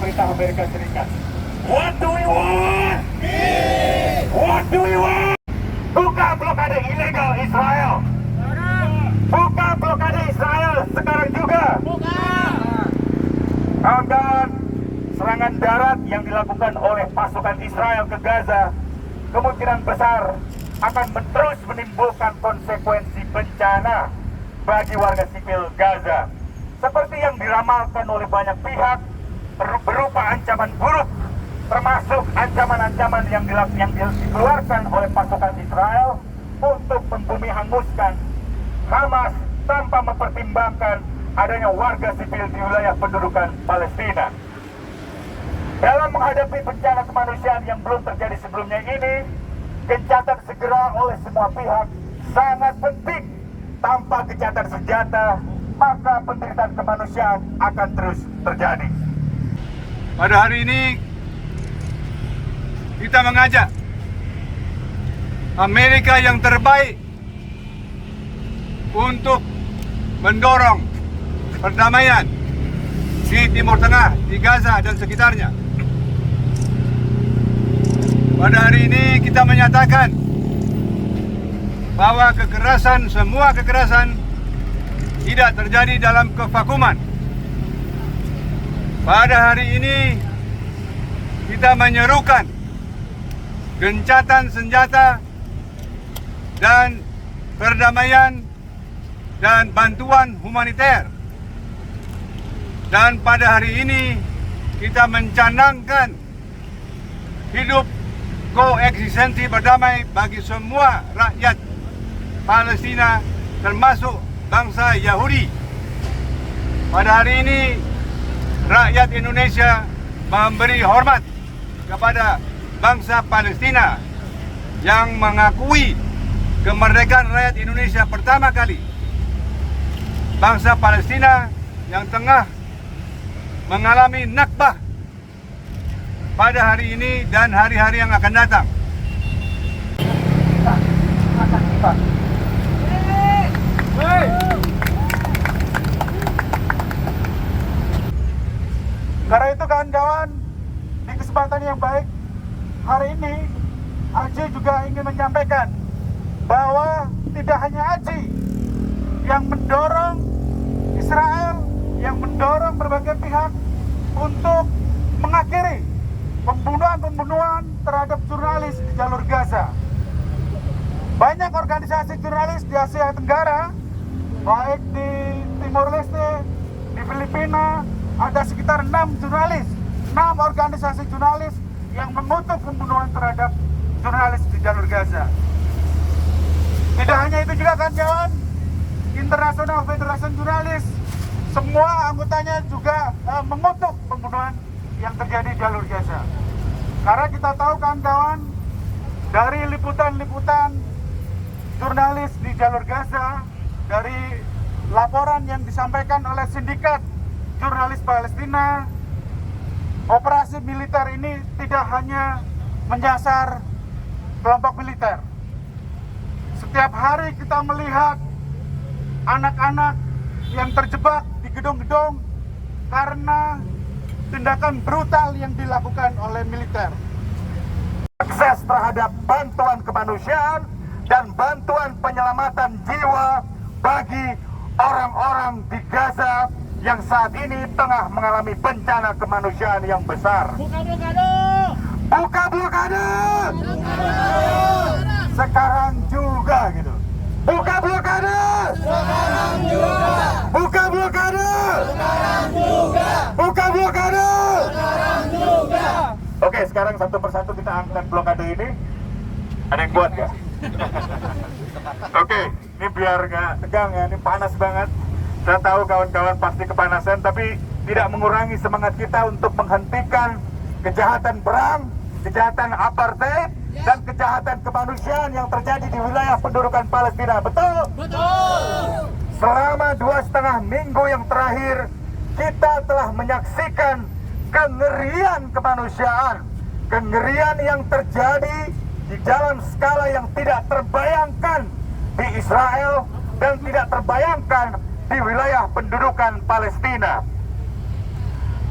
pemerintah Amerika Serikat. What do we want? Peace. What do we want? Buka blokade ilegal Israel. Buka blokade Israel sekarang juga. Kawan-kawan, serangan darat yang dilakukan oleh pasukan Israel ke Gaza kemungkinan besar akan terus menimbulkan konsekuensi bencana bagi warga sipil Gaza. Seperti yang diramalkan oleh banyak pihak, berupa ancaman buruk, termasuk ancaman-ancaman yang dikeluarkan oleh pasukan Israel untuk membumi hanguskan Hamas tanpa mempertimbangkan adanya warga sipil di wilayah pendudukan Palestina. Dalam menghadapi bencana kemanusiaan yang belum terjadi sebelumnya ini, gencatan segera oleh semua pihak sangat penting. Tanpa gencatan senjata, maka penderitaan kemanusiaan akan terus terjadi. Pada hari ini, kita mengajak Amerika yang terbaik untuk mendorong perdamaian di Timur Tengah, di Gaza dan sekitarnya. Pada hari ini kita menyatakan bahwa semua kekerasan tidak terjadi dalam kevakuman. Pada hari ini kita menyerukan gencatan senjata dan perdamaian dan bantuan humaniter. Dan pada hari ini kita mencanangkan hidup koeksistensi berdamai bagi semua rakyat Palestina termasuk bangsa Yahudi. Pada hari ini rakyat Indonesia memberi hormat kepada bangsa Palestina yang mengakui kemerdekaan rakyat Indonesia pertama kali. Bangsa Palestina yang tengah mengalami Nakbah pada hari ini dan hari-hari yang akan datang. Karena itu kawan-kawan, di kesempatan yang baik hari ini Aji juga ingin menyampaikan bahwa tidak hanya Aji yang mendorong Israel, yang mendorong berbagai pihak untuk mengakhiri pembunuhan terhadap jurnalis di jalur Gaza. Banyak organisasi jurnalis di Asia Tenggara, baik di Timor Leste, di Filipina, ada sekitar 6 organisasi jurnalis yang mengutuk pembunuhan terhadap jurnalis di jalur Gaza. Tidak hanya itu juga kawan-kawan, International Federation Jurnalis, semua anggotanya juga mengutuk pembunuhan yang terjadi di jalur Gaza. Karena kita tahu kawan-kawan, dari liputan-liputan jurnalis di jalur Gaza, dari laporan yang disampaikan oleh sindikat jurnalis Palestina, operasi militer ini tidak hanya menyasar kelompok militer. Setiap hari kita melihat anak-anak yang terjebak di gedung-gedung karena tindakan brutal yang dilakukan oleh militer. Akses terhadap bantuan kemanusiaan dan bantuan penyelamatan jiwa bagi orang-orang di Gaza yang saat ini tengah mengalami bencana kemanusiaan yang besar. Buka blokade! Buka blokade! Sekarang juga gitu. Buka blokade! Sekarang juga! Buka blokade! Sekarang juga! Buka blokade! Sekarang juga! Oke, sekarang satu persatu kita angkat blokade ini. Ada yang buat nggak? Oke, ini biar nggak tegang ya, ini panas banget. Saya tahu kawan-kawan pasti kepanasan, tapi tidak mengurangi semangat kita untuk menghentikan kejahatan perang, kejahatan apartheid, dan kejahatan kemanusiaan yang terjadi di wilayah pendudukan Palestina. Betul? Betul! Selama 2,5 minggu yang terakhir, kita telah menyaksikan kengerian kemanusiaan, kengerian yang terjadi di dalam skala yang tidak terbayangkan di Israel dan tidak terbayangkan di wilayah pendudukan Palestina.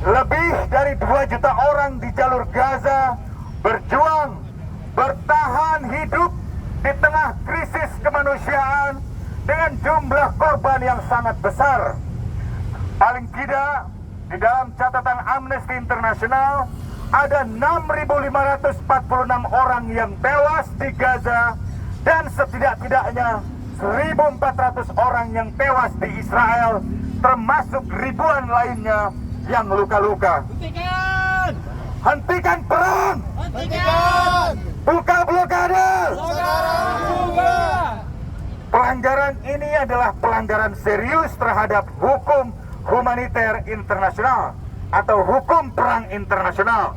Lebih dari 2 juta orang di jalur Gaza berjuang, bertahan hidup di tengah krisis kemanusiaan dengan jumlah korban yang sangat besar. Paling tidak, di dalam catatan Amnesty International, ada 6.546 orang yang tewas di Gaza dan setidak-tidaknya 1.400 orang yang tewas di Israel, termasuk ribuan lainnya yang luka-luka. Hentikan! Hentikan perang! Hentikan! Buka blokade! Sekarang juga! Pelanggaran ini adalah pelanggaran serius terhadap hukum humaniter internasional atau hukum perang internasional.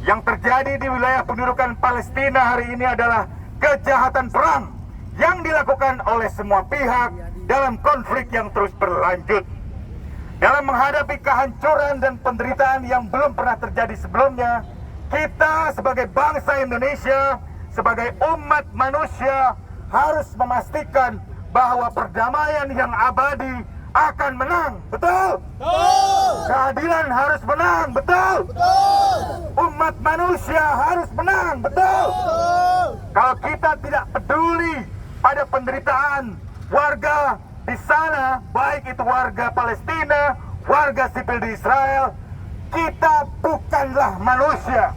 Yang terjadi di wilayah pendudukan Palestina hari ini adalah kejahatan perang yang dilakukan oleh semua pihak dalam konflik yang terus berlanjut. Dalam menghadapi kehancuran dan penderitaan yang belum pernah terjadi sebelumnya, kita sebagai bangsa Indonesia, sebagai umat manusia harus memastikan bahwa perdamaian yang abadi akan menang, betul? Betul! Keadilan harus menang, betul? Betul! Umat manusia harus menang, betul? Betul! Kalau kita tidak peduli pada penderitaan warga di sana, baik itu warga Palestina, warga sipil di Israel, kita bukanlah manusia.